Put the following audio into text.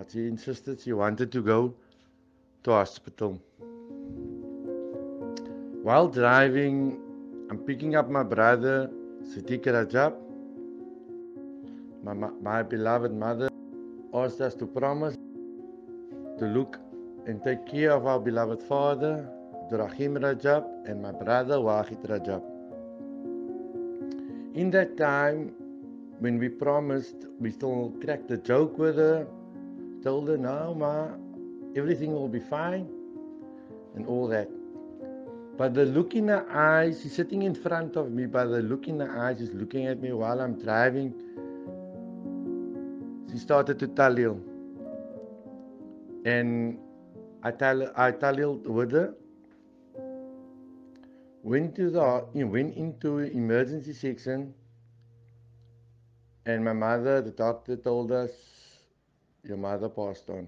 but she insisted she wanted to go to hospital. While driving, I'm picking up my brother, Sadiq Rajab. My beloved mother asked us to promise to look and take care of our beloved father, Durahim Rajab, and my brother, Wahid Rajab. In that time, when we promised, we still cracked a joke with her, told her, no, Ma, everything will be fine, and all that. But the look in her eyes, she's sitting in front of me, but the look in her eyes, she's looking at me while I'm driving. She started to talil. And I taliled with her, went into emergency section, and my mother, the doctor told us, your mother passed on.